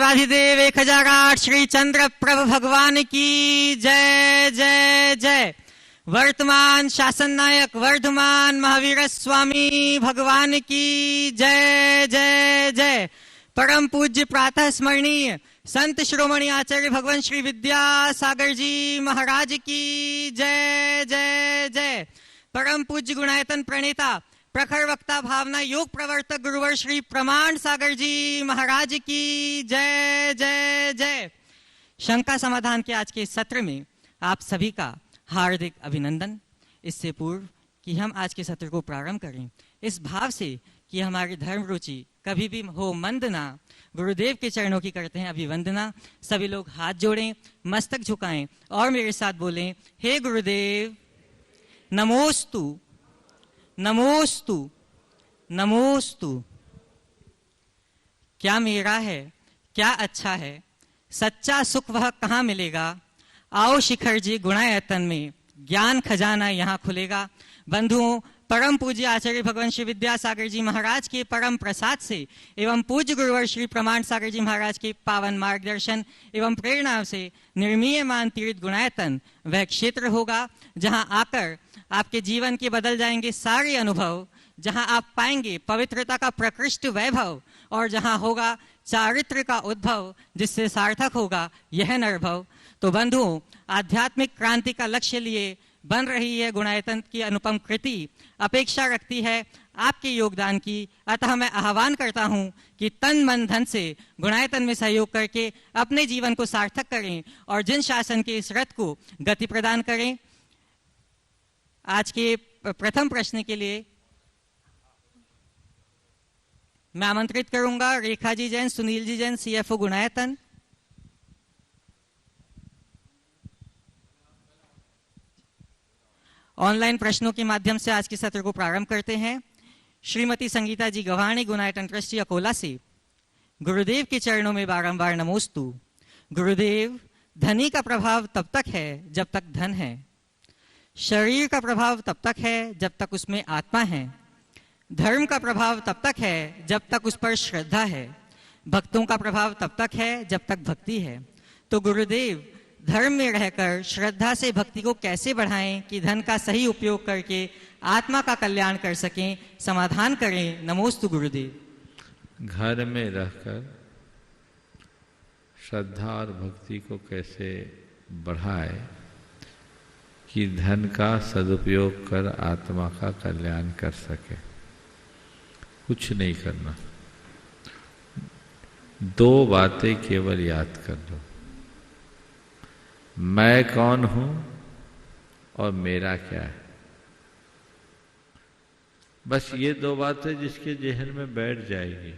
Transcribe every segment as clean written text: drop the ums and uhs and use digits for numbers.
देवाधिदेव 1008 श्री चंद्र प्रभु भगवान की जय जय जय। वर्तमान शासन नायक वर्धमान महावीर स्वामी भगवान की जय जय जय। परम पूज्य प्रातः स्मरणीय संत श्रोमणी आचार्य भगवान श्री विद्यासागर जी महाराज की जय जय जय। परम पूज्य गुणायतन प्रणेता प्रखर वक्ता भावना योग प्रवर्तक गुरुवर श्री प्रमाण सागर जी महाराज की जय जय जय। शंका समाधान के आज के सत्र में आप सभी का हार्दिक अभिनंदन। इससे पूर्व कि हम आज के सत्र को प्रारंभ करें, इस भाव से कि हमारी धर्म रुचि कभी भी हो मंद ना, गुरुदेव के चरणों की करते हैं अभिवंदना। सभी लोग हाथ जोड़ें, मस्तक झुकाएं और मेरे साथ बोलें, हे गुरुदेव नमोस्तु नमोस्तु नमोस्तु। क्या मेरा है, क्या अच्छा है, सच्चा सुख वह कहाँ मिलेगा। आओ शिखर जी गुणायतन में ज्ञान खजाना यहाँ खुलेगा। बंधुओं, परम पूज्य आचार्य भगवान श्री विद्यासागर जी महाराज के परम प्रसाद से एवं पूज्य गुरुवर श्री प्रमाण सागर जी महाराज के पावन मार्गदर्शन एवं प्रेरणा से निर्मीयमान तीर्थ गुणायतन वह क्षेत्र होगा जहां आकर आपके जीवन के बदल जाएंगे सारे अनुभव, जहां आप पाएंगे पवित्रता का प्रकृष्ट वैभव और जहां होगा चारित्र का उद्भव जिससे सार्थक होगा यह नरभव। तो बंधुओं, आध्यात्मिक क्रांति का लक्ष्य लिए बन रही है गुणायतन की अनुपम कृति अपेक्षा रखती है आपके योगदान की। अतः मैं आह्वान करता हूं कि तन मन धन से गुणायतन में सहयोग करके अपने जीवन को सार्थक करें और जिन शासन के इस रथ को गति प्रदान करें। आज के प्रथम प्रश्न के लिए मैं आमंत्रित करूंगा रेखा जी जैन, सुनील जी जैन, सीएफओ गुणायतन। ऑनलाइन प्रश्नों के माध्यम से आज के सत्र को प्रारंभ करते हैं। श्रीमती संगीता जी गवाणी, गुणायतन ट्रस्टी अकोला से। गुरुदेव के चरणों में बारंबार नमोस्तु। गुरुदेव, धनी का प्रभाव तब तक है जब तक धन है, शरीर का प्रभाव तब तक है जब तक उसमें आत्मा है, धर्म का प्रभाव तब तक है जब तक उस पर श्रद्धा है, भक्तों का प्रभाव तब तक है जब तक भक्ति है। तो गुरुदेव, धर्म में रहकर श्रद्धा से भक्ति को कैसे बढ़ाएं कि धन का सही उपयोग करके आत्मा का कल्याण कर सकें, समाधान करें। नमोस्तु गुरुदेव। घर में रहकर श्रद्धा और भक्ति को कैसे बढ़ाए कि धन का सदुपयोग कर आत्मा का कल्याण कर सके। कुछ नहीं करना, दो बातें केवल याद कर लो, मैं कौन हूं और मेरा क्या है। बस ये दो बातें जिसके जहन में बैठ जाएगी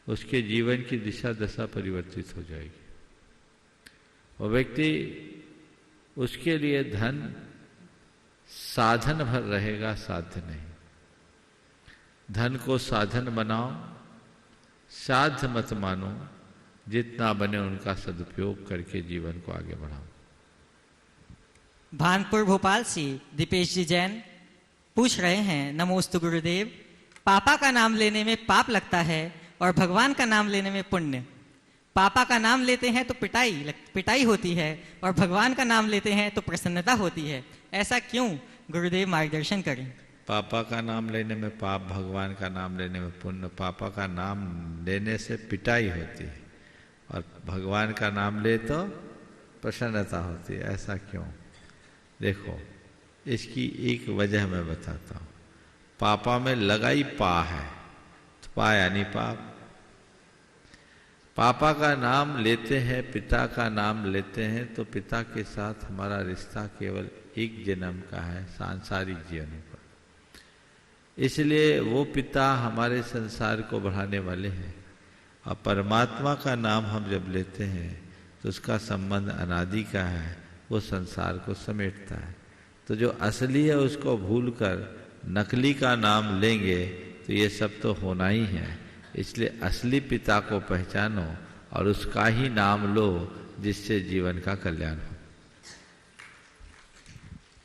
उसके जीवन की दिशा दशा परिवर्तित हो जाएगी। वो व्यक्ति, उसके लिए धन साधन भर रहेगा, साध्य नहीं। धन को साधन बनाओ, साध्य मत मानो। जितना बने उनका सदुपयोग करके जीवन को आगे बढ़ाओ। भानपुर भोपाल से दीपेश जी जैन पूछ रहे हैं, नमोस्तु गुरुदेव, पापा का नाम लेने में पाप लगता है और भगवान का नाम लेने में पुण्य। पापा का नाम लेते हैं तो पिटाई होती है और भगवान का नाम लेते हैं तो प्रसन्नता होती है, ऐसा क्यों? गुरुदेव मार्गदर्शन करें। पापा का नाम लेने में पाप, भगवान का नाम लेने में पुण्य। पापा का नाम लेने से पिटाई होती है और भगवान का नाम ले तो प्रसन्नता होती है, ऐसा क्यों? देखो, इसकी एक वजह मैं बताता हूँ। पापा में लगाई पा है तो पा यानी पाप। पापा का नाम लेते हैं, पिता का नाम लेते हैं तो पिता के साथ हमारा रिश्ता केवल एक जन्म का है, सांसारिक जीवन पर। इसलिए वो पिता हमारे संसार को बढ़ाने वाले हैं और परमात्मा का नाम हम जब लेते हैं तो उसका संबंध अनादि का है, वो संसार को समेटता है। तो जो असली है उसको भूलकर नकली का नाम लेंगे तो ये सब तो होना ही है। इसलिए असली पिता को पहचानो और उसका ही नाम लो जिससे जीवन का कल्याण हो।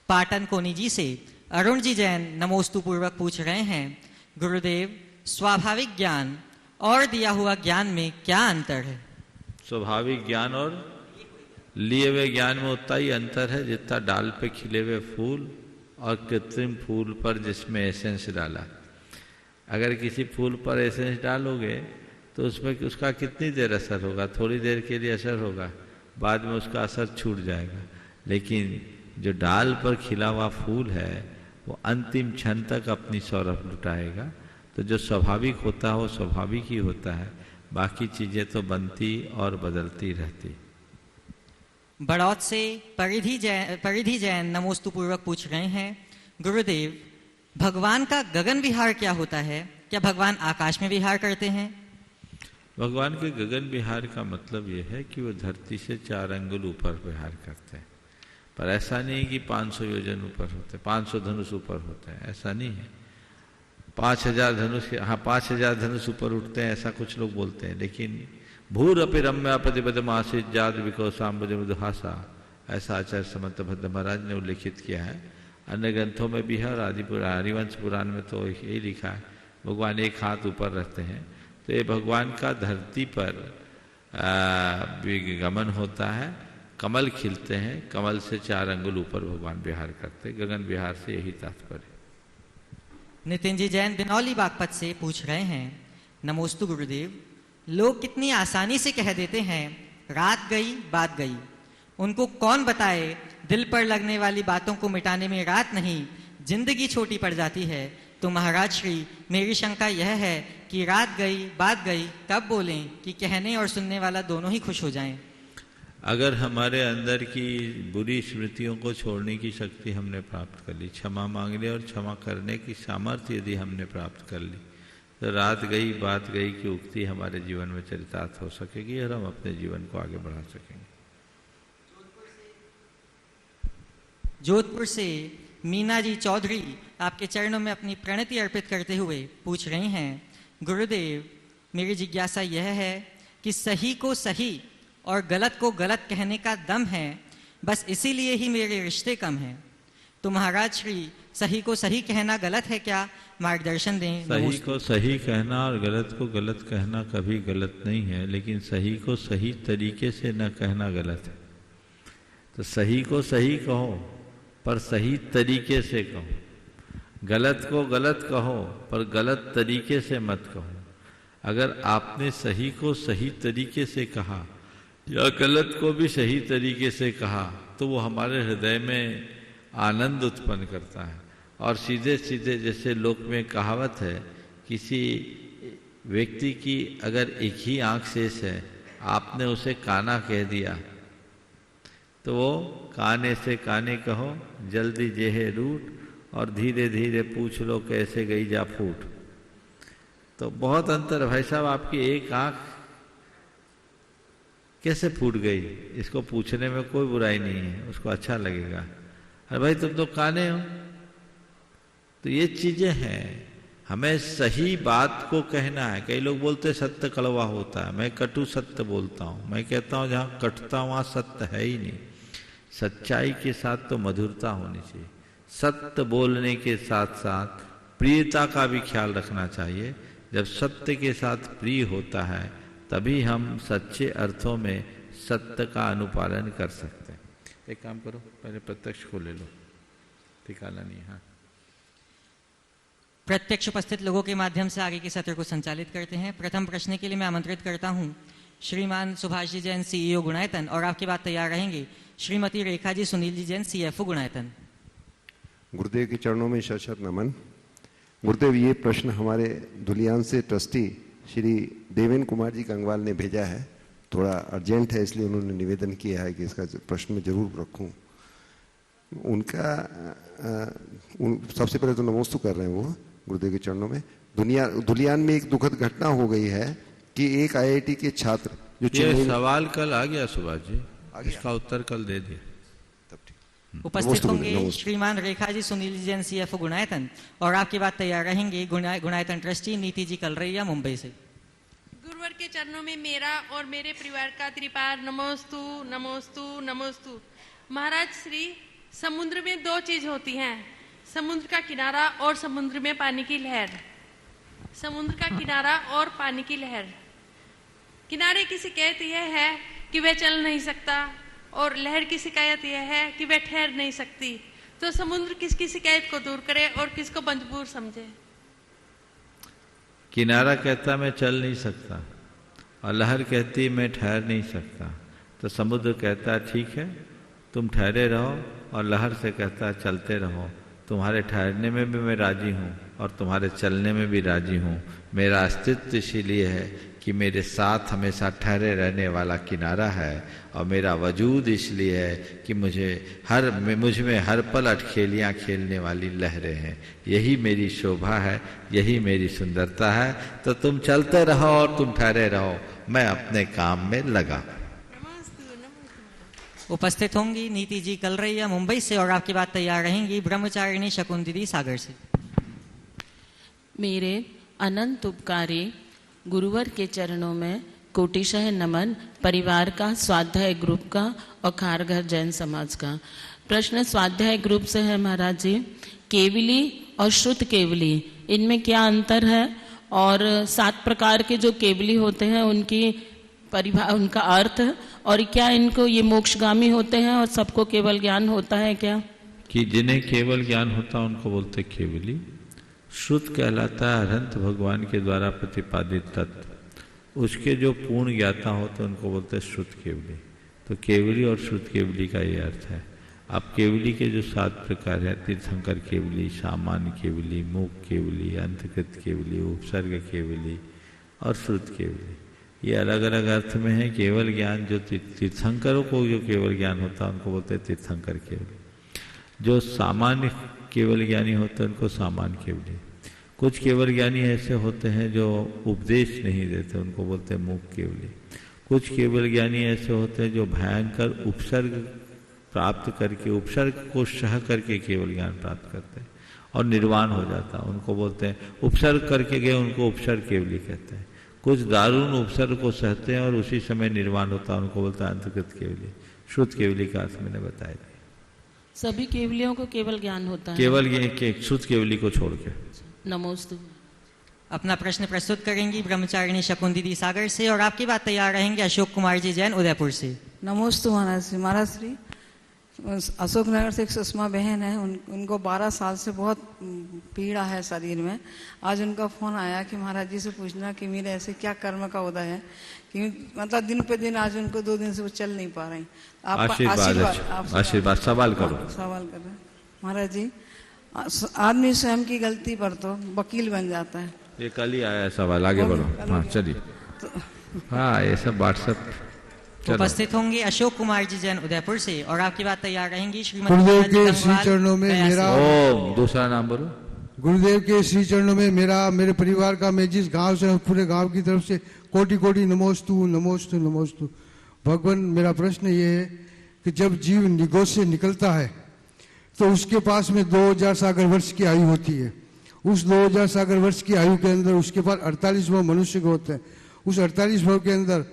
पाटन कोनी जी से अरुण जी जैन नमोस्तु पूर्वक पूछ रहे हैं, गुरुदेव, स्वाभाविक ज्ञान और दिया हुआ ज्ञान में क्या अंतर है? स्वाभाविक ज्ञान और लिए हुए ज्ञान में उतना ही अंतर है जितना डाल पे खिले हुए फूल और कृत्रिम फूल पर जिसमें एसेंस डाला। अगर किसी फूल पर एसेंस डालोगे तो उसमें उसका कितनी देर असर होगा? थोड़ी देर के लिए असर होगा, बाद में उसका असर छूट जाएगा। लेकिन जो डाल पर खिला हुआ फूल है वो अंतिम क्षण तक अपनी सौरभ लुटाएगा। तो जो स्वाभाविक होता है वो स्वाभाविक ही होता है, बाकी चीजें तो बनती और बदलती रहती। बड़ौत से परिधि जैन नमोस्तु पूर्वक पूछ रहे हैं, गुरुदेव भगवान का गगन विहार क्या होता है? क्या भगवान आकाश में विहार करते हैं? भगवान के गगन विहार का मतलब यह है कि वो धरती से 4 अंगुल ऊपर विहार करते हैं। पर ऐसा नहीं कि 500 योजन ऊपर होते, 500 धनुष ऊपर होते हैं, ऐसा नहीं है। 5000 धनुष, हाँ 5000 धनुष ऊपर उठते हैं ऐसा कुछ लोग बोलते हैं, लेकिन भूर अपि रम्या प्रतिपदमासित जात विकौसाम्बुजहासा, ऐसा आचार्य समर्थ भद्र महाराज ने उल्लेखित किया है। अन्य ग्रंथों में भी है और हरिवंश पुराण में तो यही लिखा है, भगवान एक हाथ ऊपर रहते हैं। तो ये भगवान का धरती पर गमन होता है, कमल खिलते हैं, कमल से 4 अंगुल ऊपर भगवान विहार करते हैं। गगन विहार से यही तात्पर्य। नितिन जी जैन बिनौली बागपत से पूछ रहे हैं, नमोस्तु गुरुदेव, लोग कितनी आसानी से कह देते हैं रात गई बात गई, उनको कौन बताए दिल पर लगने वाली बातों को मिटाने में रात नहीं जिंदगी छोटी पड़ जाती है। तो महाराज श्री मेरी शंका यह है कि रात गई बात गई कब बोलें कि कहने और सुनने वाला दोनों ही खुश हो जाएं? अगर हमारे अंदर की बुरी स्मृतियों को छोड़ने की शक्ति हमने प्राप्त कर ली, क्षमा मांगने और क्षमा करने की सामर्थ्य यदि हमने प्राप्त कर ली, तो रात गई बात गई की उक्ति हमारे जीवन में चरितार्थ हो सकेगी और हम अपने जीवन को आगे बढ़ा सकेंगे। जोधपुर से मीना जी चौधरी आपके चरणों में अपनी प्रणति अर्पित करते हुए पूछ रही हैं, गुरुदेव मेरी जिज्ञासा यह है कि सही को सही और गलत को गलत कहने का दम है, बस इसीलिए ही मेरे रिश्ते कम हैं। तो महाराज श्री सही को सही कहना गलत है क्या? मार्गदर्शन दें। सही को सही कहना और गलत को गलत कहना कभी गलत नहीं है, लेकिन सही को सही तरीके से न कहना गलत है। तो सही को सही कहो पर सही तरीके से कहो, गलत को गलत कहो पर गलत तरीके से मत कहो। अगर आपने सही को सही तरीके से कहा या गलत को भी सही तरीके से कहा तो वो हमारे हृदय में आनंद उत्पन्न करता है। और सीधे सीधे जैसे लोक में कहावत है, किसी व्यक्ति की अगर एक ही आंख शेष है, आपने उसे काना कह दिया तो वो काने से काने कहो जल्दी जेहे रूट और धीरे धीरे पूछ लो कैसे गई जा फूट। तो बहुत अंतर भाई साहब, आपकी एक आंख कैसे फूट गई इसको पूछने में कोई बुराई नहीं है, उसको अच्छा लगेगा। अरे भाई तुम तो काने हो। तो ये चीजें हैं, हमें सही बात को कहना है। कई लोग बोलते सत्य कड़वा होता है, मैं कटु सत्य बोलता हूं। मैं कहता हूं जहां कटता वहां सत्य है ही नहीं। सच्चाई के साथ तो मधुरता होनी चाहिए। सत्य बोलने के साथ साथ प्रियता का भी ख्याल रखना चाहिए। जब सत्य के साथ प्रिय होता है तभी हम सच्चे अर्थों में सत्य का अनुपालन कर सकते हैं। एक काम करो, पहले प्रत्यक्ष को ले लो, ठिकाना नहीं। हाँ, प्रत्यक्ष उपस्थित लोगों के माध्यम से आगे के सत्र को संचालित करते हैं। प्रथम प्रश्न के लिए मैं आमंत्रित करता हूं श्रीमान सुभाष जी जैन सीईओ गुणायतन, और आपके बाद तैयार रहेंगे श्रीमती रेखा जी सुनील जी जैन सीएफओ गुणायतन। गुरुदेव के चरणों में शत नमन। गुरुदेव, ये प्रश्न हमारे धुलियान से ट्रस्टी श्री देवेन कुमार जी कंगवाल ने भेजा है। थोड़ा अर्जेंट है इसलिए उन्होंने निवेदन किया है कि इसका प्रश्न में जरूर रखूं। उनका सबसे पहले तो नमोस्तु कर रहे हैं वो गुरुदेव के चरणों में। धुलियान में एक दुखद घटना हो गई है कि एक आईआईटी के छात्र जो ये सवाल कल आ गया सुभाष जी, इसका उत्तर कल दे दिया। उपस्थित होंगे श्रीमान रेखा जी सुनील जी जैन सीएफओ गुणायतन, और आपके बाद तैयार रहेंगे गुणायतन ट्रस्टी नीति जी कलरैया मुंबई से। गुरुवर के चरणों में मेरा और मेरे परिवार का त्रिपाद नमोस्तु नमोस्तु नमोस्तु। महाराज श्री, समुद्र में 2 चीज होती हैं, समुद्र का किनारा और समुद्र में पानी की लहर। समुद्र का किनारा और पानी की लहर। किनारे की शिकायत यह है कि वह चल नहीं सकता और लहर की शिकायत यह है कि वह ठहर नहीं सकती। तो समुद्र किसकी शिकायत को दूर करे और किसको मजबूर समझे? किनारा कहता मैं चल नहीं सकता और लहर कहती मैं ठहर नहीं सकता। तो समुद्र कहता ठीक है तुम ठहरे रहो, और लहर से कहता चलते रहो। तुम्हारे ठहरने में भी मैं राजी हूँ और तुम्हारे चलने में भी राजी हूँ। मेरा अस्तित्व इसीलिए है कि मेरे साथ हमेशा ठहरे रहने वाला किनारा है, और मेरा वजूद इसलिए है कि मुझ में हर पल अटखेलियाँ खेलने वाली लहरें हैं। यही मेरी शोभा है, यही मेरी सुंदरता है। तो तुम चलते रहो और तुम ठहरे रहो, मैं अपने काम में लगा। उपस्थित होंगी नीति जी कलरैया मुंबई से, और आपकी बात तैयार रहेंगी ब्रह्मचारिणी शकुंतली सागर से। मेरे अनंत उपकारी गुरुवर के चरणों में कोटिशः नमन। परिवार का, स्वाध्याय ग्रुप का और खारघर जैन समाज का। प्रश्न स्वाध्याय ग्रुप से है महाराज जी, केवली और श्रुत केवली इनमें क्या अंतर है? और 7 प्रकार के जो केवली होते हैं उनकी उनका अर्थ, और क्या इनको ये मोक्षगामी होते हैं और सबको केवल ज्ञान होता है क्या? कि जिन्हें केवल ज्ञान होता है उनको बोलते केवली। श्रुत कहलाता है अनंत भगवान के द्वारा प्रतिपादित तत्व, उसके जो पूर्ण ज्ञाता होते हैं उनको बोलते हैं श्रुत केवली। तो केवली और श्रुत केवली का ये अर्थ है। अब केवली के जो 7 प्रकार है, तीर्थंकर केवली, सामान्य केवली, मूक केवली, अंतकृत केवली, उपसर्ग केवली और श्रुत केवली, ये अलग अलग अर्थ में है। केवल ज्ञान जो तीर्थंकरों को जो केवल ज्ञान होता है उनको बोलते हैं तीर्थंकर केवली। जो सामान्य केवल ज्ञानी होते हैं उनको सामान्य केवली। कुछ केवल ज्ञानी ऐसे होते हैं जो उपदेश नहीं देते, उनको बोलते हैं मूक केवली। कुछ केवल ज्ञानी ऐसे होते हैं जो भयंकर उपसर्ग प्राप्त करके, उपसर्ग को सह करके केवल ज्ञान प्राप्त करते हैं और निर्वाण हो जाता है, उनको बोलते हैं उपसर्ग करके गए, उनको उपसर्ग केवली कहते हैं। कुछ दारुण उपसर्ग को सहते हैं और उसी समय निर्वाण होता है, उनको बोलता है अंतर्गत केवली। श्रुत केवली का अर्थ मैंने बताया था। सभी केवलियों को केवल ज्ञान होता है, केवल ये श्रुत केवली को छोड़ के। नमोस्तु। अपना प्रश्न प्रस्तुत करेंगी ब्रह्मचारिणी शकुंतली सागर से, और आपकी बात तैयार रहेंगे अशोक कुमार जी जैन उदयपुर से। नमोस्तु महाराज श्री। महाराज श्री, अशोकनगर से एक सुषमा बहन है, उनको 12 साल से बहुत पीड़ा है शरीर में। आज उनका फोन आया कि महाराज जी से पूछना कि मेरे ऐसे क्या कर्म का उदय है कि मतलब दिन पे दिन आज उनको 2 दिन से वो चल नहीं पा रही। आशीर्वाद सवाल करो। सवाल कर रहे महाराज जी, आदमी स्वयं की गलती पर तो वकील बन जाता है। ये कल ही आया सवाल, आगे बढ़ो। हाँ चलिए। हाँ ये सब व्हाट्सएप। उपस्थित होंगे अशोक कुमार जी जैन उदयपुर से, और आपकी बात तैयार रहेंगी गुरुदेव के श्री चरणों में मेरा दूसरा नाम बोलो। गुरुदेव के श्री चरणों में मेरे परिवार का, मैं जिस गांव से पूरे गांव की तरफ से कोटि कोटि नमोस्तु नमोस्तु नमोस्तु। भगवान, मेरा प्रश्न ये है कि जब जीव निगोद से निकलता है तो उसके पास में 2000 सागर वर्ष की आयु होती है। उस 2000 सागर वर्ष की आयु के अंदर उसके पास 48 भाव मनुष्य के होते हैं। उस 48 भाव के अंदर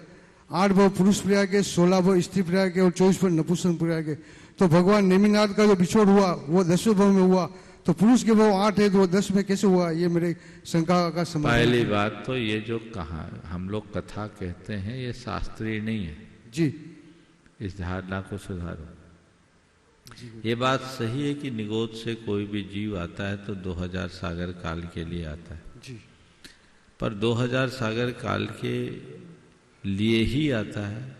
8 भाव पुरुष प्रिया के, 16 भाव स्त्री प्रिया के और 24 भाव नपुंसक प्रिया के। तो भगवान नेमिनाथ का जो बिछोड़ हुआ वो 10वें भाव में हुआ, तो पुरुष के भाव 8 है तो वो 10 में कैसे हुआ? ये मेरे शंका का समाधान। पहली बात तो ये जो कहा हम लोग कथा कहते हैं ये शास्त्रीय नहीं है जी। इस धारणा को सुधारो। ये बात सही है कि निगोद से कोई भी जीव आता है तो 2000 सागर काल के लिए आता है जी। पर 2000 सागर काल के लिए ही आता है,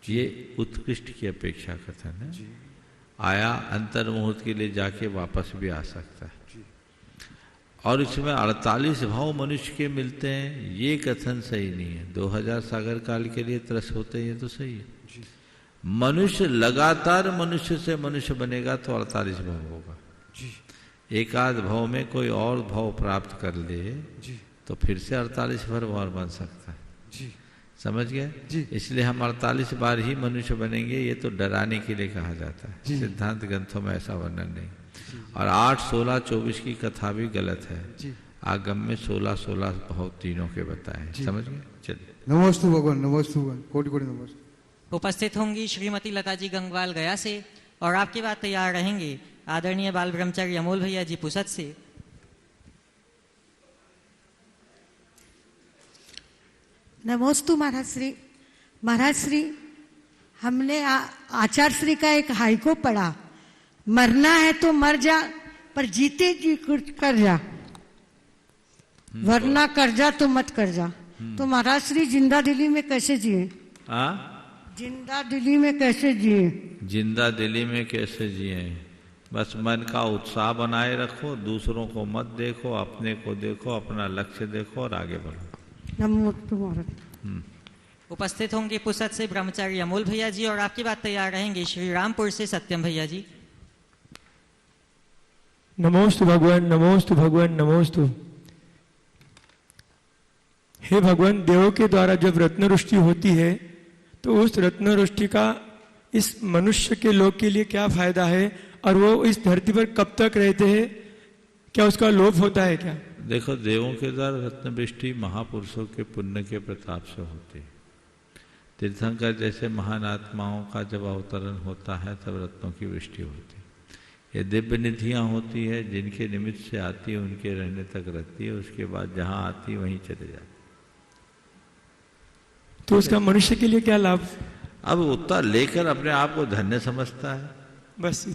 ये उत्कृष्ट की अपेक्षा कथन है। आया अंतर मुहूर्त के लिए जाके वापस भी आ सकता है। और इसमें 48 भाव मनुष्य के मिलते हैं, ये कथन सही नहीं है। 2000 सागर काल के लिए तरस होते हैं, ये तो सही है। मनुष्य लगातार मनुष्य से मनुष्य बनेगा तो 48 भाव होगा। एक आध भाव में कोई और भाव प्राप्त कर ले तो फिर से 48 भाव बन सकता है। समझ गए? इसलिए हम 48 बार ही मनुष्य बनेंगे, ये तो डराने के लिए कहा जाता है। सिद्धांत ग्रंथों में ऐसा वर्णन नहीं। और 8, 16, 24 की कथा भी गलत है। आगम में 16 भाव तीनों के बताए। समझ गए? चलिए। नमोस्तु भगवान, नमोस्तु भगवान, कोटि कोटि नमस्ते। उपस्थित होंगी श्रीमती लता जी गंगवाल गया से, और आपकी बात तैयार रहेंगे आदरणीय बाल ब्रह्मचारी अमोल भैया जी पुसद से। नमोस्तु महाराज श्री। महाराज श्री, हमने आचार्य श्री का एक हाइको पढ़ा, मरना है तो मर जा पर जीते जी कुछ कर जा, वरना कर जा तो मत कर जा। तो महाराज श्री जिंदा दिली में कैसे जिए? जिंदा दिली में कैसे जिए? जिंदा दिली में कैसे जिए? बस मन का उत्साह बनाए रखो, दूसरों को मत देखो, अपने को देखो, अपना लक्ष्य देखो और आगे बढ़ो। नमोस्तु महाराज। उपस्थित होंगे पुसद से ब्रह्मचारी अमोल भैया जी और आपकी बात तैयार रहेंगे श्री रामपुर से सत्यम भैया जी। नमोस्तु भगवान, नमोस्तु भगवान, नमोस्तु। हे भगवान, देवों के द्वारा जब रत्नवृष्टि होती है तो उस रत्नवृष्टि का इस मनुष्य के लोग के लिए क्या फायदा है और वो इस धरती पर कब तक रहते हैं? क्या उसका लोप होता है क्या? देखो, देवों के द्वारा रत्नवृष्टि महापुरुषों के पुण्य के प्रताप से होती है। तीर्थंकर जैसे महान आत्माओं का जब अवतरण होता है तब रत्नों की वृष्टि होती है। ये दिव्य निधियाँ होती है जिनके निमित्त से आती है, उनके रहने तक रहती है, उसके बाद जहाँ आती है वहीं चले जाती। तो उसका मनुष्य के लिए क्या लाभ? अब उतना लेकर अपने आप को धन्य समझता है बस।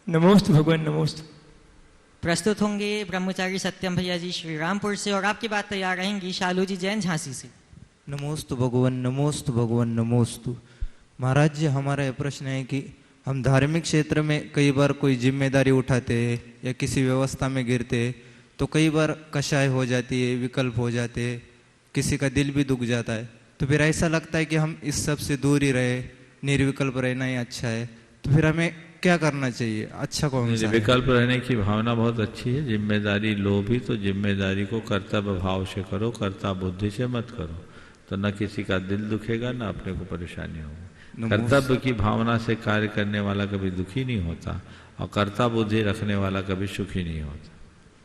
नमोस्तु भगवान, नमोस्तु। प्रस्तुत होंगे ब्रह्मचारी सत्यम भैया जी श्री रामपुर से और आपकी बात तैयार रहेंगी शालू जी जैन झांसी से। नमोस्तु भगवान, नमोस्तु भगवान, नमोस्तु। महाराज जी, हमारा यह प्रश्न है कि हम धार्मिक क्षेत्र में कई बार कोई जिम्मेदारी उठाते हैं या किसी व्यवस्था में गिरते हैं तो कई बार कषाय हो जाती है, विकल्प हो जाते हैं, किसी का दिल भी दुख जाता है। तो फिर ऐसा लगता है कि हम इस सब से दूर ही रहे, निर्विकल्प रहना ही अच्छा है। तो फिर हमें क्या करना चाहिए? अच्छा कौन सा है? विकल्प रहने की भावना बहुत अच्छी है। जिम्मेदारी लो भी तो जिम्मेदारी को कर्तव्य भाव से करो, कर्ता बुद्धि से मत करो, तो न किसी का दिल दुखेगा न अपने को परेशानी होगी। कर्तव्य की भावना से कार्य करने वाला कभी दुखी नहीं होता और कर्ता बुद्धि रखने वाला कभी सुखी नहीं होता।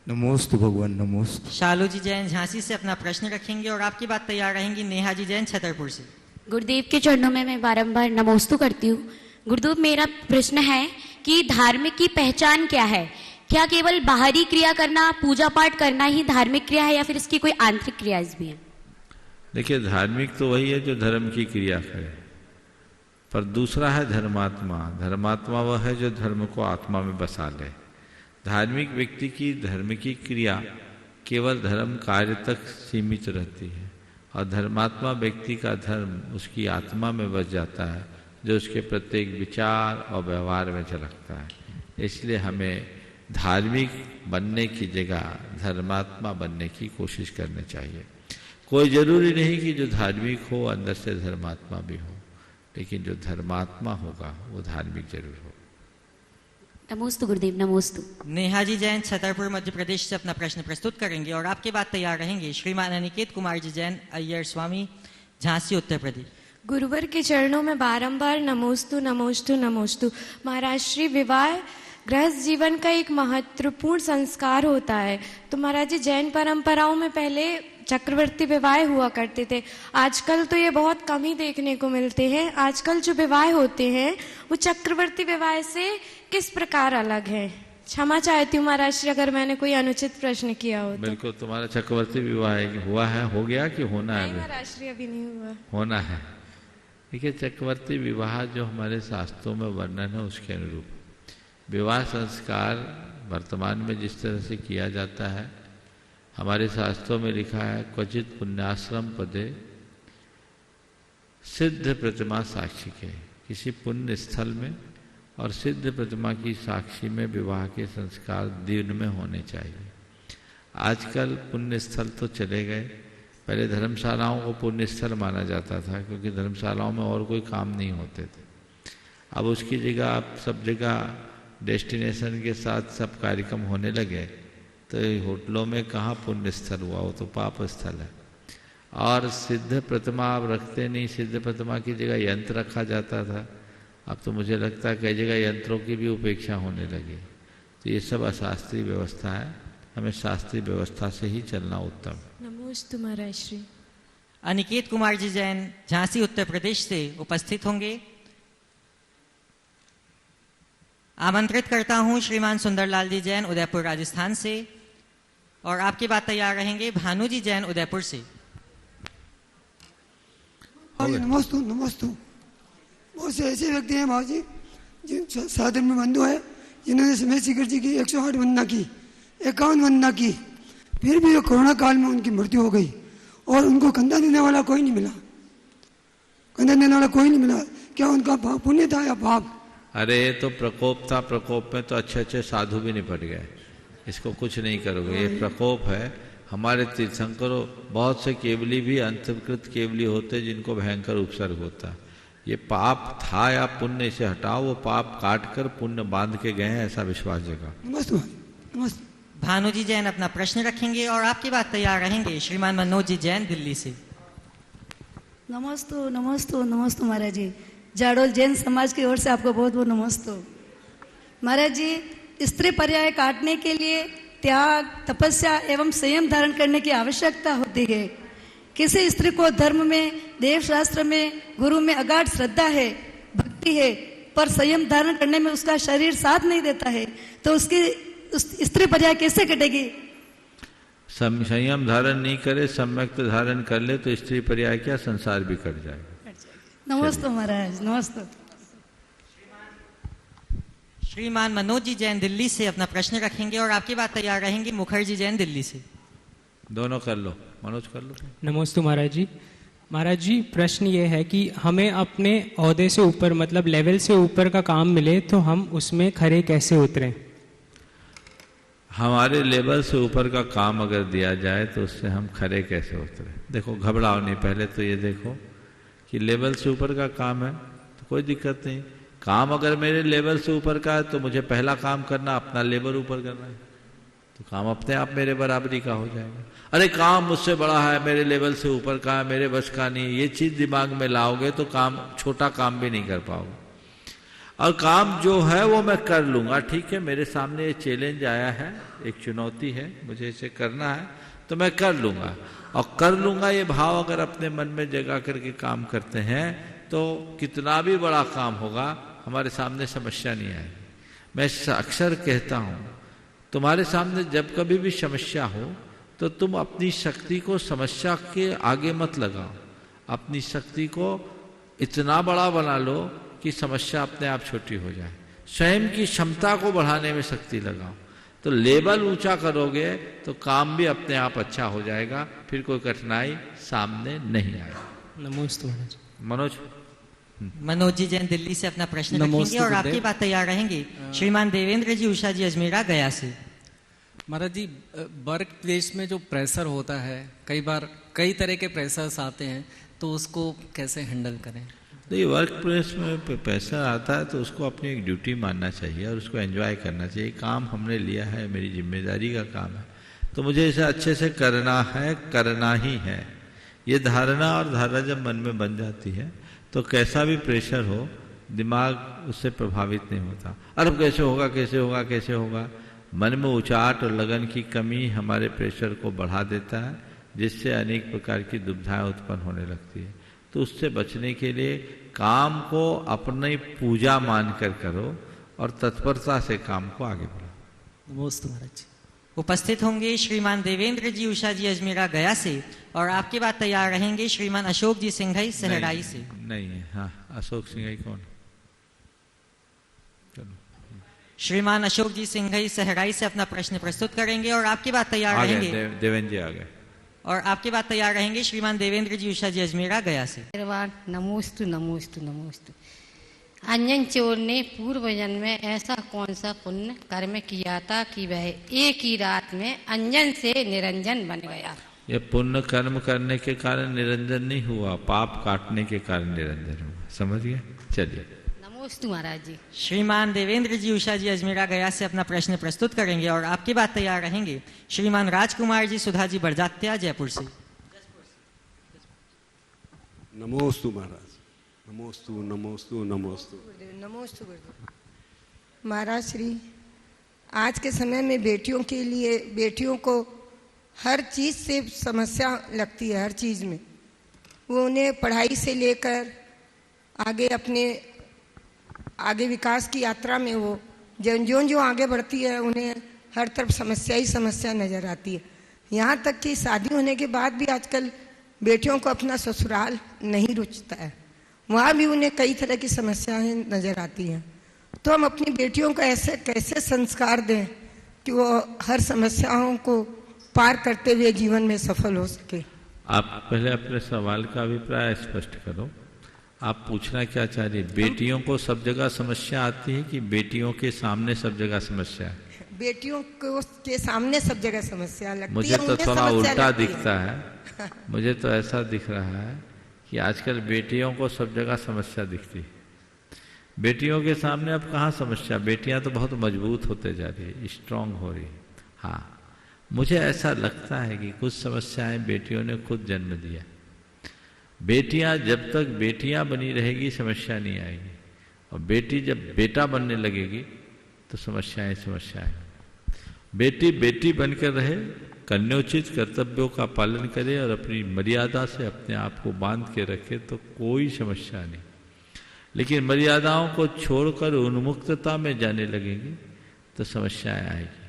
नमोस्तु भगवान, नमोस्तु। शालू जी जैन झांसी से अपना प्रश्न रखेंगे और आपकी बात तैयार रहेंगी नेहा जी जैन छतरपुर से। गुरुदेव के चरणों में मैं बारंबार नमोस्तु करती हूँ। गुरुदेव, मेरा प्रश्न है कि धार्मिक की पहचान क्या है? क्या केवल बाहरी क्रिया करना, पूजा पाठ करना ही धार्मिक क्रिया है या फिर इसकी कोई आंतरिक क्रिया भी है? देखिए, धार्मिक तो वही है जो धर्म की क्रिया करे, पर दूसरा है धर्मात्मा। धर्मात्मा वह है जो धर्म को आत्मा में बसा ले। धार्मिक व्यक्ति की धर्म की क्रिया केवल धर्म कार्य तक सीमित रहती है और धर्मात्मा व्यक्ति का धर्म उसकी आत्मा में बस जाता है, जो उसके प्रत्येक विचार और व्यवहार में झलकता है। इसलिए हमें धार्मिक बनने की जगह धर्मात्मा बनने की कोशिश करनी चाहिए। कोई जरूरी नहीं कि जो धार्मिक हो अंदर से धर्मात्मा भी हो, लेकिन जो धर्मात्मा होगा वो धार्मिक जरूर हो। नमोस्तु गुरुदेव, नमोस्तु। नेहा जी जैन छतरपुर मध्य प्रदेश से अपना प्रश्न प्रस्तुत करेंगे और आपके बाद तैयार रहेंगे श्रीमान अनिकेत कुमार जी जैन अय्यर स्वामी झांसी उत्तर प्रदेश। गुरुवर के चरणों में बारंबार नमोस्तु नमोस्तु नमोस्तु। महाराज श्री, विवाह गृहस्थ जीवन का एक महत्वपूर्ण संस्कार होता है। तो महाराज जी, जैन परंपराओं में पहले चक्रवर्ती विवाह हुआ करते थे, आजकल तो ये बहुत कम ही देखने को मिलते हैं। आजकल जो विवाह होते हैं वो चक्रवर्ती विवाह से किस प्रकार अलग है? क्षमा चाहती हूँ महाराज श्री अगर मैंने कोई अनुचित प्रश्न किया हो तो। बिल्कुल, तुम्हारा चक्रवर्ती विवाह हुआ है, हो गया कि होना है? महाराज श्री, अभी नहीं हुआ। होना है। देखिए, चक्रवर्ती विवाह जो हमारे शास्त्रों में वर्णन है उसके अनुरूप विवाह संस्कार वर्तमान में जिस तरह से किया जाता है, हमारे शास्त्रों में लिखा है, क्वचित पुण्याश्रम पदे सिद्ध प्रतिमा साक्षी के। किसी पुण्य स्थल में और सिद्ध प्रतिमा की साक्षी में विवाह के संस्कार दिन में होने चाहिए। आजकल पुण्य स्थल तो चले गए, पहले धर्मशालाओं को पुण्य स्थल माना जाता था क्योंकि धर्मशालाओं में और कोई काम नहीं होते थे। अब उसकी जगह अब सब जगह डेस्टिनेशन के साथ सब कार्यक्रम होने लगे, तो होटलों में कहाँ पुण्य स्थल हुआ, वो तो पाप स्थल है। और सिद्ध प्रतिमा अब रखते नहीं, सिद्ध प्रतिमा की जगह यंत्र रखा जाता था। अब तो मुझे लगता है कई जगह यंत्रों की भी उपेक्षा होने लगी। तो ये सब अशास्त्रीय व्यवस्था है, हमें शास्त्रीय व्यवस्था से ही चलना उत्तम। नमोस्तु महाराज श्री। अनिकेत कुमार जी जैन झांसी उत्तर प्रदेश से उपस्थित होंगे। आमंत्रित करता हूं श्रीमान सुंदरलाल जी जैन उदयपुर राजस्थान से और आपकी बात तैयार रहेंगे भानु जी जैन उदयपुर से। गए। नमस्तु नमस्तु। बहुत से ऐसे व्यक्ति हैं बाबू जी जिन साधन में बंधु है जिन्होंने समय शिखर जी की 108 वंदना की, 51 वंदना की, फिर भी कोरोना काल में उनकी मृत्यु हो गई और उनको कंधा देने वाला कोई नहीं मिला, कंधा देने वाला कोई नहीं मिला। क्या उनका पुण्य था या पाप? अरे तो प्रकोप था, प्रकोप में तो अच्छे अच्छे साधु भी निपट गए, इसको कुछ नहीं करोगे, ये प्रकोप है। हमारे तीर्थंकरों बहुत से केवली भी अंतर्कृत केवली होते जिनको भयंकर उपसर्ग होता है। ये पाप था या पुण्य, इसे हटाओ, वो पाप काट कर पुण्य बांध के गए हैं, ऐसा विश्वास जगा। नमस्ते नमस्ते। भानुजी जैन अपना प्रश्न रखेंगे और आपकी बात तैयार रहेंगे श्रीमान मनोज जी जैन दिल्ली से। नमस्तु नमस्तु नमस्तु महाराज जी। जाडोल जैन समाज की ओर से आपको बहुत बहुत नमस्तु। महाराज जी, स्त्री पर्याय काटने के लिए त्याग, तपस्या एवं संयम धारण करने की आवश्यकता होती है। किसी स्त्री को धर्म में, देवशास्त्र में, गुरु में अगाध श्रद्धा है, भक्ति है, पर संयम धारण करने में उसका शरीर साथ नहीं देता है, तो उसकी स्त्री पर्याय कैसे कटेगी? संयम धारण नहीं करे, सम्यक धारण कर ले तो स्त्री पर्याय क्या, संसार भी कट जाएगा। नमस्ते महाराज, नमस्ते। श्रीमान मनोज जी जैन दिल्ली से अपना प्रश्न रखेंगे और आपकी बात तैयार रहेंगी मुखर्जी जैन दिल्ली से। दोनों कर लो, मनोज कर लो। नमस्ते महाराज जी। महाराज जी, प्रश्न ये है कि हमें अपने ओहदे से ऊपर, मतलब लेवल से ऊपर का काम मिले तो हम उसमें खरे कैसे उतरें? हमारे लेवल से ऊपर का काम अगर दिया जाए तो उससे हम खरे कैसे उतरे? देखो, घबराओ नहीं, पहले तो ये देखो कि लेवल से ऊपर का काम है तो कोई दिक्कत नहीं। काम अगर मेरे लेवल से ऊपर का है तो मुझे पहला काम करना अपना लेवल ऊपर करना है, तो काम अपने आप मेरे बराबरी का हो जाएगा। अरे काम मुझसे बड़ा है, मेरे लेवल से ऊपर का है, मेरे बस का नहीं, ये चीज दिमाग में लाओगे तो काम, छोटा काम भी नहीं कर पाओगे। और काम जो है वो मैं कर लूंगा, ठीक है, मेरे सामने ये चैलेंज आया है, एक चुनौती है, मुझे इसे करना है तो मैं कर लूंगा। और कर लूंगा ये भाव अगर अपने मन में जगा करके काम करते हैं तो कितना भी बड़ा काम होगा हमारे सामने समस्या नहीं आएगी। मैं अक्सर कहता हूं, तुम्हारे सामने जब कभी भी समस्या हो तो तुम अपनी शक्ति को समस्या के आगे मत लगाओ, अपनी शक्ति को इतना बड़ा बना लो कि समस्या अपने आप छोटी हो जाए। स्वयं की क्षमता को बढ़ाने में शक्ति लगाओ, तो लेवल ऊंचा करोगे तो काम भी अपने आप अच्छा हो जाएगा, फिर कोई कठिनाई सामने नहीं आएगी। नमस्ते मनोज। मनोज जी जैन दिल्ली से अपना प्रश्न रखेंगे और आपकी बात तैयार रहेंगे श्रीमान देवेंद्र जी उषा जी अजमेरा गया से। महाराज जी, वर्क प्लेस में जो प्रेशर होता है, कई बार कई तरह के प्रेशर्स आते हैं, तो उसको कैसे हैंडल करें? नहीं, वर्क प्लेस में प्रेशर आता है तो उसको अपनी एक ड्यूटी मानना चाहिए और उसको एंजॉय करना चाहिए। काम हमने लिया है, मेरी जिम्मेदारी का काम है, तो मुझे इसे अच्छे से करना है, करना ही है। ये धारणा और धारणा जब मन में बन जाती है तो कैसा भी प्रेशर हो दिमाग उससे प्रभावित नहीं होता। अरे कैसे होगा, कैसे होगा, कैसे होगा, मन में उचाट और लगन की कमी हमारे प्रेशर को बढ़ा देता है, जिससे अनेक प्रकार की दुविधाएं उत्पन्न होने लगती है। तो उससे बचने के लिए काम को अपनी पूजा मानकर करो और तत्परता से काम को आगे बढ़ाओ। नमस्ते महाराज। उपस्थित होंगे श्रीमान देवेंद्र जी उषा जी अजमेरा गया से और आपकी बात तैयार रहेंगे श्रीमान अशोक जी सिंघई सहराई से। नहीं है, हाँ, अशोक सिंघई कौन? श्रीमान अशोक जी सिंघई सहराई से अपना प्रश्न प्रस्तुत करेंगे और आपकी बात तैयार रहेंगे। देवेंद्र जी आ गए। और आपकी बात तैयार रहेंगे श्रीमान देवेंद्र जी उषा जी अजमेरा गया से। नमोस्तु नमोस्तु नमोस्तु। अंजन चोर ने पूर्व जन्म में ऐसा कौन सा पुण्य कर्म किया था कि वह एक ही रात में अंजन से निरंजन बन गया? ये पुण्य कर्म करने के कारण निरंजन नहीं हुआ, पाप काटने के कारण निरंजन हुआ। समझ गए? चलिए। नमोस्तु महाराज जी। श्रीमान देवेंद्र जी उषा जी अजमेरा गया से अपना प्रश्न प्रस्तुत करेंगे और आपकी बात तैयार रहेंगे श्रीमान राजकुमार जी सुधा जी बरजात्या जयपुर से। नमोस्तु महाराज। नमोस्तु नमोस्तु नमोस्तु नमोस्तु। महाराज श्री, आज के समय में बेटियों के लिए, बेटियों को हर चीज़ से समस्या लगती है, हर चीज़ में। वो उन्हें पढ़ाई से लेकर आगे अपने आगे विकास की यात्रा में वो जो आगे बढ़ती है उन्हें हर तरफ समस्या ही समस्या नज़र आती है। यहाँ तक कि शादी होने के बाद भी आजकल बेटियों को अपना ससुराल नहीं रुचता है, वहाँ भी उन्हें कई तरह की समस्याएं नजर आती हैं। तो हम अपनी बेटियों को ऐसे कैसे संस्कार दें कि वो हर समस्याओं को पार करते हुए जीवन में सफल हो सके? आप पहले अपने सवाल का अभिप्राय स्पष्ट करो। आप पूछना क्या चाह रही? बेटियों को सब जगह समस्या आती है कि बेटियों के सामने सब जगह समस्या है? बेटियों को के सामने सब जगह समस्या लगती है। मुझे तो थोड़ा उल्टा दिखता है। मुझे तो ऐसा दिख रहा है कि आजकल बेटियों को सब जगह समस्या दिखती है। बेटियों के सामने अब कहाँ समस्या? बेटियां तो बहुत मजबूत होते जा रही है, स्ट्रांग हो रही है। हाँ, मुझे ऐसा लगता है कि कुछ समस्याएं बेटियों ने खुद जन्म दिया। बेटियां जब तक बेटियां बनी रहेगी समस्या नहीं आएगी, और बेटी जब बेटा बनने लगेगी तो समस्याएं समस्याएं। बेटी बेटी बनकर रहे, कन्योचित कर्तव्यों का पालन करे और अपनी मर्यादा से अपने आप को बांध के रखे तो कोई समस्या नहीं। लेकिन मर्यादाओं को छोड़कर उन्मुक्तता में जाने लगेंगी तो समस्याएं आएगी।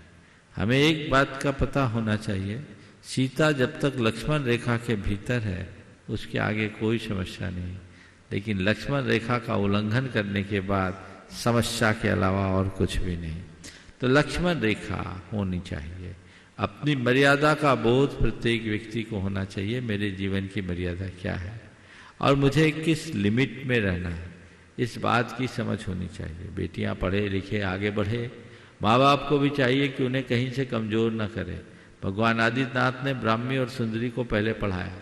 हमें एक बात का पता होना चाहिए, सीता जब तक लक्ष्मण रेखा के भीतर है उसके आगे कोई समस्या नहीं, लेकिन लक्ष्मण रेखा का उल्लंघन करने के बाद समस्या के अलावा और कुछ भी नहीं। तो लक्ष्मण रेखा होनी चाहिए। अपनी मर्यादा का बोध प्रत्येक व्यक्ति को होना चाहिए। मेरे जीवन की मर्यादा क्या है और मुझे किस लिमिट में रहना है, इस बात की समझ होनी चाहिए। बेटियां पढ़े लिखे आगे बढ़े, माँ बाप को भी चाहिए कि उन्हें कहीं से कमजोर न करे। भगवान आदित्यनाथ ने ब्राह्मी और सुंदरी को पहले पढ़ाया।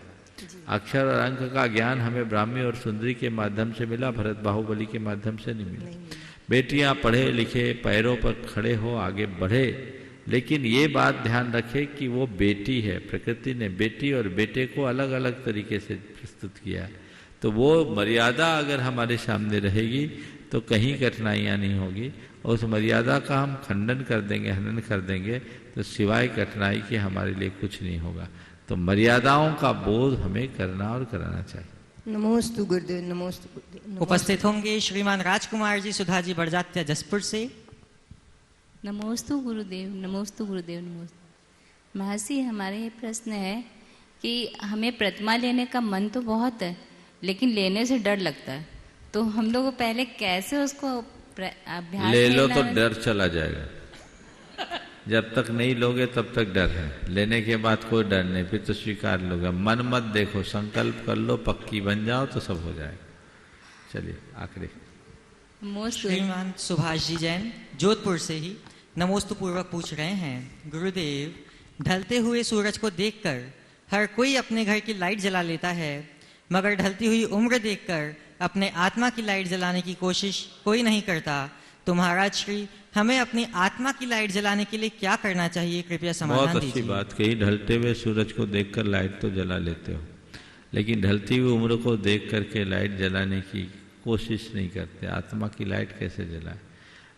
अक्षर और अंक का ज्ञान हमें ब्राह्मी और सुंदरी के माध्यम से मिला, भरत बाहुबली के माध्यम से नहीं मिला। बेटियां पढ़े लिखे, पैरों पर खड़े हो, आगे बढ़े, लेकिन ये बात ध्यान रखे कि वो बेटी है। प्रकृति ने बेटी और बेटे को अलग अलग तरीके से प्रस्तुत किया, तो वो मर्यादा अगर हमारे सामने रहेगी तो कहीं कठिनाइयाँ नहीं होगी। और उस मर्यादा का हम खंडन कर देंगे, हनन कर देंगे तो सिवाय कठिनाई के हमारे लिए कुछ नहीं होगा। तो मर्यादाओं का बोध हमें करना और कराना चाहिए। नमोस्तु गुरुदेव, नमोस्तु गुरुदेव। उपस्थित होंगे श्रीमान राजकुमार जी सुधा जी बड़जात्या जसपुर से। नमोस्तु गुरुदेव, नमोस्तु गुरुदेव, नमोस्तु। महर्षि, हमारे ये प्रश्न है कि हमें प्रतिमा लेने का मन तो बहुत है, लेकिन लेने से डर लगता है, तो हम लोग पहले कैसे उसको अभ्यास ले लो तो डर चला जाएगा। जब तक नहीं लोगे तब तक डर है, लेने के बाद कोई डर नहीं, फिर तो स्वीकार लोगे। मन मत देखो, संकल्प कर लो, पक्की बन जाओ तो सब हो जाएगा। चलिए आखिरी। श्रीमान सुभाष जी जैन जोधपुर से ही नमोस्तु पूर्वक पूछ रहे हैं, गुरुदेव, ढलते हुए सूरज को देखकर हर कोई अपने घर की लाइट जला लेता है, मगर ढलती हुई उम्र देखकर अपने आत्मा की लाइट जलाने की कोशिश कोई नहीं करता। तो महाराज श्री, हमें अपनी आत्मा की लाइट जलाने के लिए क्या करना चाहिए, कृपया समाधान दीजिए। बहुत अच्छी बात कही। ढलते हुए सूरज को देखकर लाइट तो जला लेते हो, लेकिन ढलती हुई उम्र को देख करके लाइट जलाने की कोशिश नहीं करते। आत्मा की लाइट कैसे जलाए?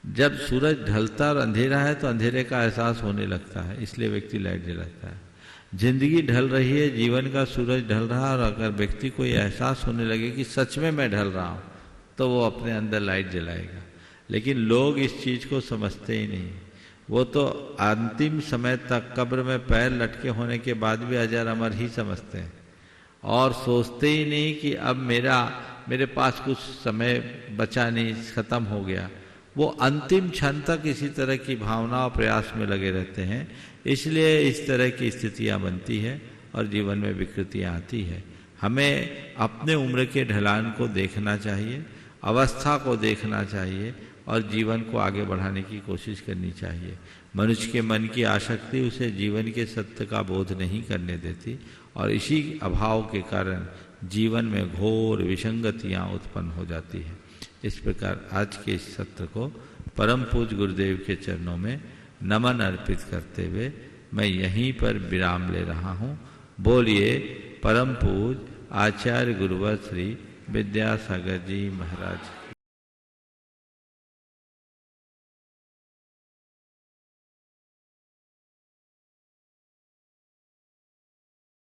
जब सूरज ढलता और अंधेरा है तो अंधेरे का एहसास होने लगता है, इसलिए व्यक्ति लाइट जलाता है। जिंदगी ढल रही है, जीवन का सूरज ढल रहा है, और अगर व्यक्ति को यह एहसास होने लगे कि सच में मैं ढल रहा हूँ तो वो अपने अंदर लाइट जलाएगा। लेकिन लोग इस चीज को समझते ही नहीं। वो तो अंतिम समय तक कब्र में पैर लटके होने के बाद भी अजर अमर ही समझते हैं, और सोचते ही नहीं कि अब मेरे पास कुछ समय बचा नहीं, खत्म हो गया। वो अंतिम क्षण तक इसी तरह की भावना और प्रयास में लगे रहते हैं। इसलिए इस तरह की स्थितियां बनती है और जीवन में विकृतियां आती है। हमें अपने उम्र के ढलान को देखना चाहिए, अवस्था को देखना चाहिए और जीवन को आगे बढ़ाने की कोशिश करनी चाहिए। मनुष्य के मन की आसक्ति उसे जीवन के सत्य का बोध नहीं करने देती, और इसी अभाव के कारण जीवन में घोर विसंगतियां उत्पन्न हो जाती है। इस प्रकार आज के इस सत्र को परम पूज्य गुरुदेव के चरणों में नमन अर्पित करते हुए मैं यहीं पर विराम ले रहा हूँ। बोलिए परम पूज्य आचार्य गुरुवर श्री विद्यासागर जी महाराज।